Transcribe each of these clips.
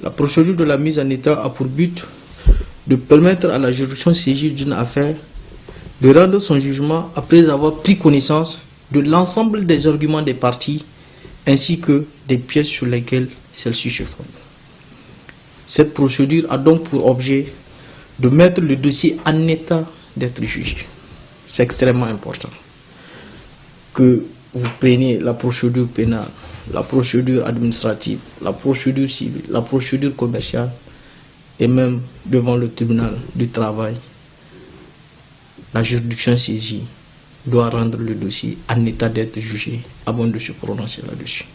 La procédure de la mise en état a pour but de permettre à la juridiction saisie d'une affaire de rendre son jugement après avoir pris connaissance de l'ensemble des arguments des parties ainsi que des pièces sur lesquelles celle-ci se fonde. Cette procédure a donc pour objet de mettre le dossier en état d'être jugé. C'est extrêmement important que vous preniez la procédure pénale, la procédure administrative, la procédure civile, la procédure commerciale et même devant le tribunal du travail. La juridiction saisie doit rendre le dossier en état d'être jugé avant de se prononcer là-dessus.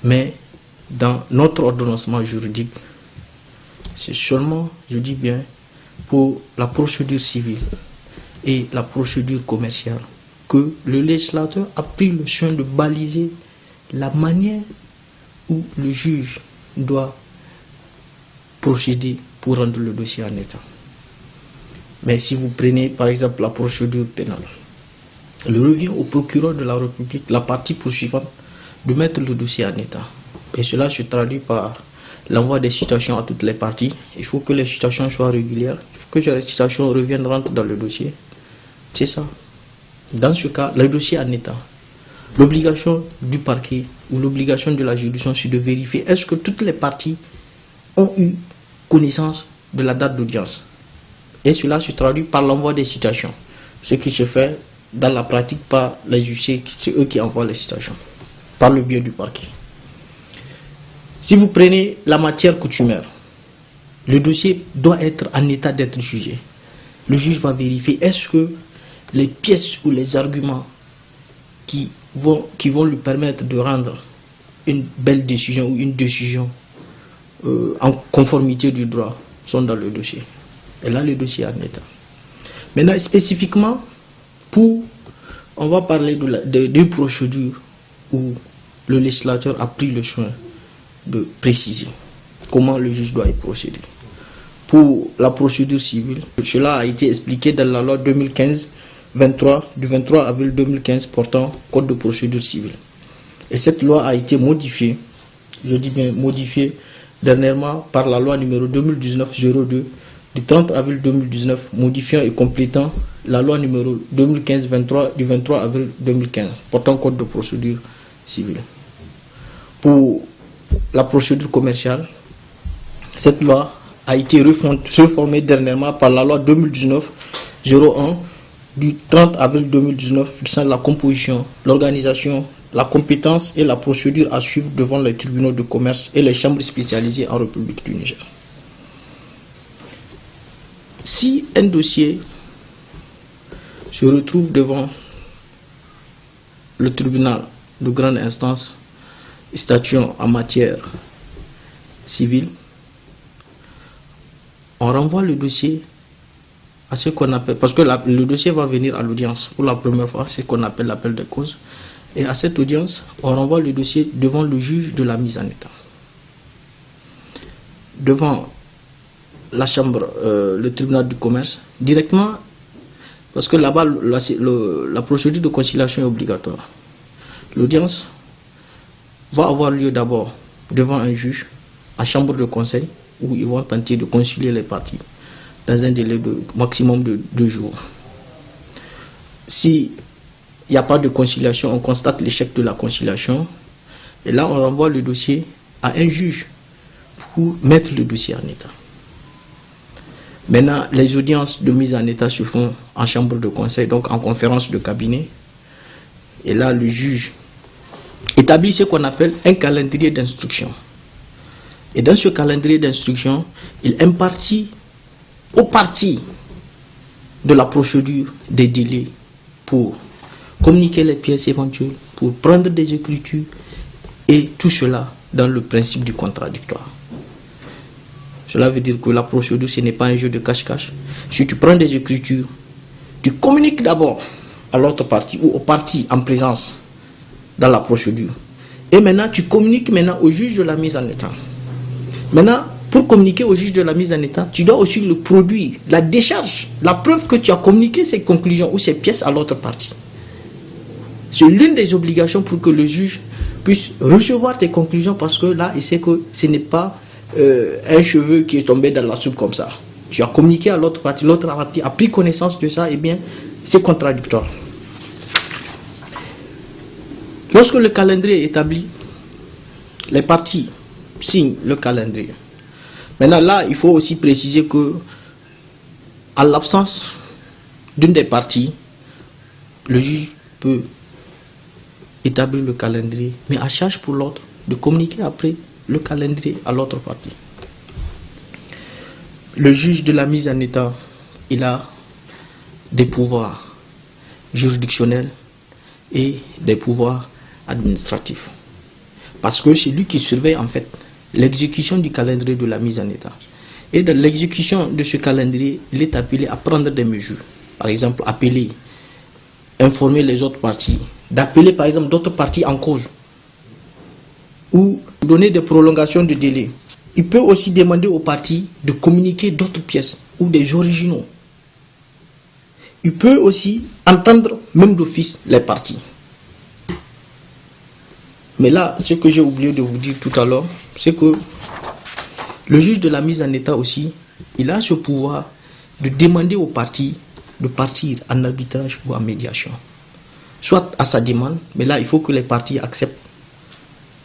Mais dans notre ordonnancement juridique, c'est seulement, je dis bien, pour la procédure civile et la procédure commerciale que le législateur a pris le soin de baliser la manière où le juge doit procéder pour rendre le dossier en état. Mais si vous prenez par exemple la procédure pénale, il revient au procureur de la République, la partie poursuivante, de mettre le dossier en état. Et cela se traduit par l'envoi des citations à toutes les parties. Il faut que les citations soient régulières, il faut que les citations reviennent, rentrent dans le dossier. C'est ça. Dans ce cas, le dossier en état. L'obligation du parquet ou l'obligation de la juridiction, c'est de vérifier est-ce que toutes les parties ont eu connaissance de la date d'audience. Et cela se traduit par l'envoi des citations. Ce qui se fait dans la pratique par les huissiers, c'est eux qui envoient les citations, par le biais du parquet. Si vous prenez la matière coutumière, le dossier doit être en état d'être jugé. Le juge va vérifier est-ce que les pièces ou les arguments qui vont lui permettre de rendre une belle décision ou une décision en conformité du droit sont dans le dossier. Et là, le dossier est en état. Maintenant, spécifiquement, on va parler de procédures où le législateur a pris le soin de préciser comment le juge doit y procéder. Pour la procédure civile, cela a été expliqué dans la loi 2015-23 du 23 avril 2015 portant code de procédure civile. Et cette loi a été modifiée, je dis bien modifiée, dernièrement par la loi numéro 2019-02 du 30 avril 2019, modifiant et complétant la loi numéro 2015-23 du 23 avril 2015 portant code de procédure civile. Pour la procédure commerciale, cette loi a été reformée dernièrement par la loi 2019-01 du 30 avril 2019 fixant la composition, l'organisation, la compétence et la procédure à suivre devant les tribunaux de commerce et les chambres spécialisées en République du Niger. Si un dossier se retrouve devant le tribunal de grande instance statuant en matière civile, on renvoie le dossier à ce qu'on appelle, parce que le dossier va venir à l'audience pour la première fois, c'est ce qu'on appelle l'appel de cause, et à cette audience, on renvoie le dossier devant le juge de la mise en état. Devant la chambre, le tribunal du commerce, directement, parce que là-bas, la procédure de conciliation est obligatoire. L'audience va avoir lieu d'abord devant un juge, à chambre de conseil, où ils vont tenter de concilier les parties dans un délai de maximum de 2 jours. S'il n'y a pas de conciliation, on constate l'échec de la conciliation, et là on renvoie le dossier à un juge pour mettre le dossier en état. Maintenant, les audiences de mise en état se font en chambre de conseil, donc en conférence de cabinet, et là le juge établit ce qu'on appelle un calendrier d'instruction. Et dans ce calendrier d'instruction, il impartit aux parties de la procédure des délais pour communiquer les pièces éventuelles, pour prendre des écritures, et tout cela dans le principe du contradictoire. Cela veut dire que la procédure, ce n'est pas un jeu de cache-cache. Si tu prends des écritures, tu communiques d'abord à l'autre partie ou aux parties en présence dans la procédure. Et maintenant, tu communiques au juge de la mise en état. Maintenant, pour communiquer au juge de la mise en état, tu dois aussi le produire, la décharge, la preuve que tu as communiqué ces conclusions ou ces pièces à l'autre partie. C'est l'une des obligations pour que le juge puisse recevoir tes conclusions, parce que là, il sait que ce n'est pas un cheveu qui est tombé dans la soupe comme ça. Tu as communiqué à l'autre partie a pris connaissance de ça, et bien, c'est contradictoire. Lorsque le calendrier est établi, les parties signent le calendrier. Maintenant, là, il faut aussi préciser que, à l'absence d'une des parties, le juge peut établir le calendrier, mais à charge pour l'autre de communiquer après le calendrier à l'autre partie. Le juge de la mise en état, il a des pouvoirs juridictionnels et des pouvoirs administratifs. Parce que c'est lui qui surveille en fait l'exécution du calendrier de la mise en état. Et dans l'exécution de ce calendrier, il est appelé à prendre des mesures. Par exemple, appeler, informer les autres parties, d'appeler par exemple d'autres parties en cause, ou donner des prolongations de délai. Il peut aussi demander aux parties de communiquer d'autres pièces ou des originaux. Il peut aussi entendre même d'office les parties. Mais là, ce que j'ai oublié de vous dire tout à l'heure, c'est que le juge de la mise en état aussi, il a ce pouvoir de demander aux parties de partir en arbitrage ou en médiation. Soit à sa demande, mais là il faut que les parties acceptent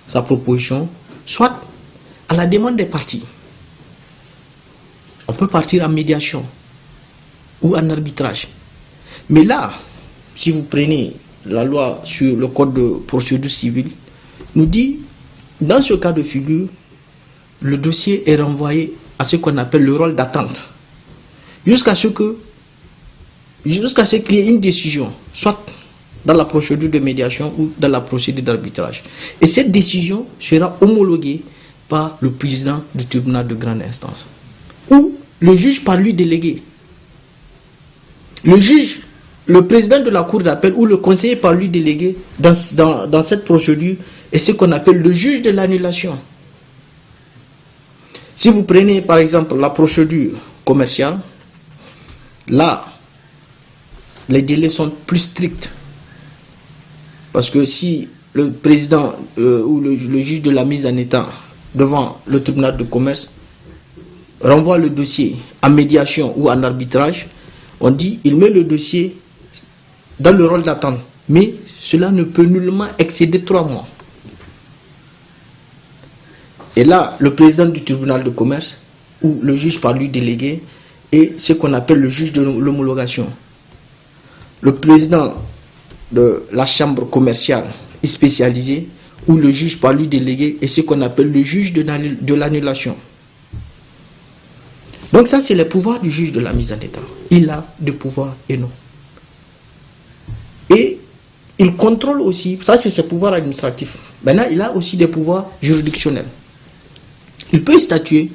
sa proposition, soit à la demande des parties. On peut partir en médiation ou en arbitrage. Mais là, si vous prenez la loi sur le code de procédure civile, nous dit, dans ce cas de figure, le dossier est renvoyé à ce qu'on appelle le rôle d'attente, jusqu'à ce qu'il y ait une décision, soit dans la procédure de médiation ou dans la procédure d'arbitrage. Et cette décision sera homologuée par le président du tribunal de grande instance, ou le juge par lui délégué. Le juge, le président de la cour d'appel ou le conseiller par lui délégué dans cette procédure est ce qu'on appelle le juge de l'annulation. Si vous prenez par exemple la procédure commerciale, là, les délais sont plus stricts. Parce que si le président ou le juge de la mise en état devant le tribunal de commerce renvoie le dossier en médiation ou en arbitrage, on dit il met le dossier dans le rôle d'attente. Mais cela ne peut nullement excéder 3 mois. Et là, le président du tribunal de commerce ou le juge par lui délégué est ce qu'on appelle le juge de l'homologation. Le président de la chambre commerciale est spécialisé ou le juge par lui délégué est ce qu'on appelle le juge de l'annulation. Donc ça, c'est le pouvoir du juge de la mise en état. Il a des pouvoirs énormes. Et il contrôle aussi, ça c'est ses pouvoirs administratifs. Maintenant, il a aussi des pouvoirs juridictionnels. Il peut statuer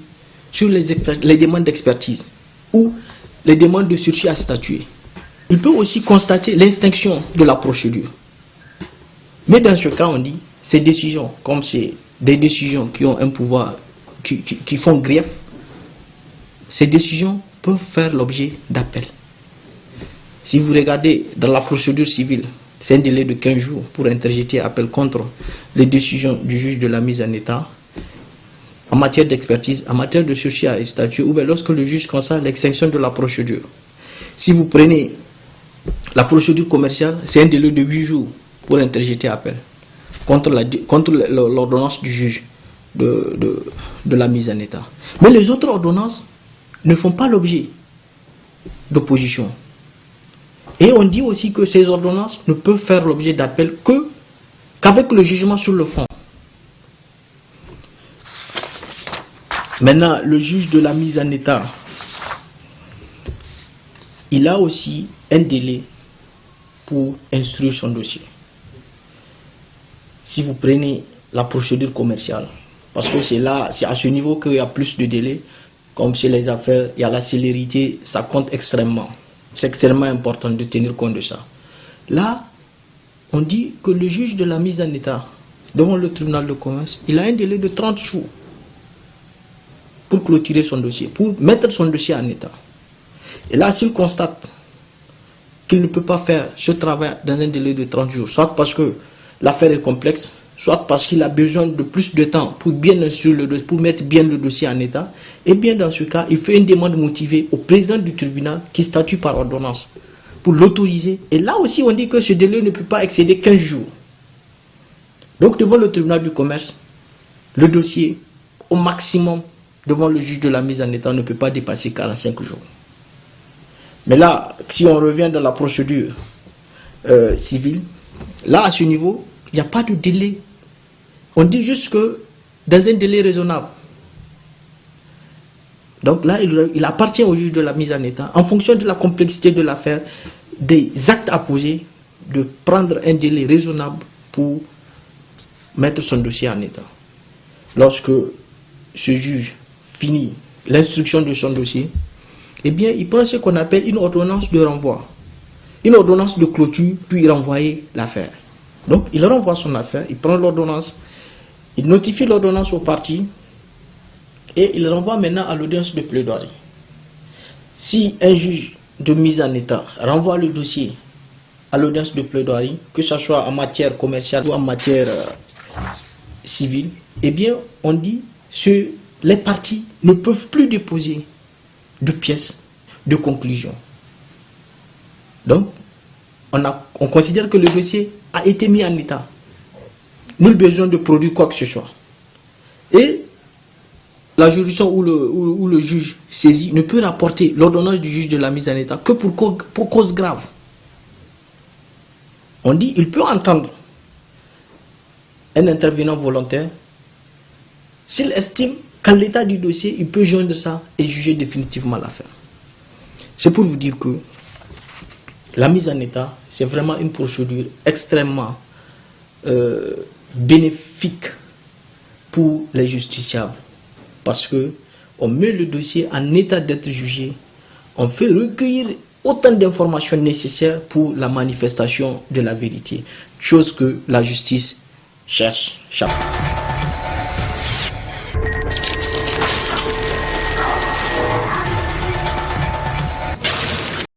sur les demandes d'expertise ou les demandes de sursis à statuer. Il peut aussi constater l'extinction de la procédure. Mais dans ce cas, on dit, ces décisions, comme c'est des décisions qui ont un pouvoir, qui font grief, ces décisions peuvent faire l'objet d'appel. Si vous regardez dans la procédure civile, c'est un délai de 15 jours pour interjeter appel contre les décisions du juge de la mise en état en matière d'expertise, en matière de sursis à statuer, ou bien lorsque le juge constate l'extinction de la procédure. Si vous prenez la procédure commerciale, c'est un délai de 8 jours pour interjeter appel contre l'ordonnance du juge de la mise en état. Mais les autres ordonnances ne font pas l'objet d'opposition. Et on dit aussi que ces ordonnances ne peuvent faire l'objet d'appel qu'avec le jugement sur le fond. Maintenant, le juge de la mise en état, il a aussi un délai pour instruire son dossier. Si vous prenez la procédure commerciale, parce que c'est à ce niveau qu'il y a plus de délai, comme chez les affaires, il y a la célérité, ça compte extrêmement. C'est extrêmement important de tenir compte de ça. Là, on dit que le juge de la mise en état devant le tribunal de commerce, il a un délai de 30 jours pour clôturer son dossier, pour mettre son dossier en état. Et là, s'il constate qu'il ne peut pas faire ce travail dans un délai de 30 jours, soit parce que l'affaire est complexe, soit parce qu'il a besoin de plus de temps pour bien instruire le dossier, pour mettre bien le dossier en état, et bien dans ce cas, il fait une demande motivée au président du tribunal qui statue par ordonnance pour l'autoriser. Et là aussi, on dit que ce délai ne peut pas excéder 15 jours. Donc devant le tribunal du commerce, le dossier, au maximum, devant le juge de la mise en état, ne peut pas dépasser 45 jours. Mais là, si on revient dans la procédure civile, là, à ce niveau, il n'y a pas de délai. On dit juste que dans un délai raisonnable. Donc là, il appartient au juge de la mise en état, en fonction de la complexité de l'affaire, des actes à poser, de prendre un délai raisonnable pour mettre son dossier en état. Lorsque ce juge finit l'instruction de son dossier, eh bien, il prend ce qu'on appelle une ordonnance de renvoi, une ordonnance de clôture, puis renvoyer l'affaire. Donc, il renvoie son affaire, il prend l'ordonnance, il notifie l'ordonnance aux parties et il renvoie maintenant à l'audience de plaidoirie. Si un juge de mise en état renvoie le dossier à l'audience de plaidoirie, que ce soit en matière commerciale ou en matière civile, eh bien, on dit que les parties ne peuvent plus déposer de pièces de conclusion. Donc, on considère que le dossier a été mis en état. Nul besoin de produire quoi que ce soit. Et la juridiction ou le juge saisi ne peut rapporter l'ordonnance du juge de la mise en état que pour cause grave. On dit il peut entendre un intervenant volontaire s'il estime qu'en l'état du dossier, il peut joindre ça et juger définitivement l'affaire. C'est pour vous dire que la mise en état, c'est vraiment une procédure extrêmement bénéfique pour les justiciables. Parce que on met le dossier en état d'être jugé, on fait recueillir autant d'informations nécessaires pour la manifestation de la vérité, chose que la justice cherche chaque fois.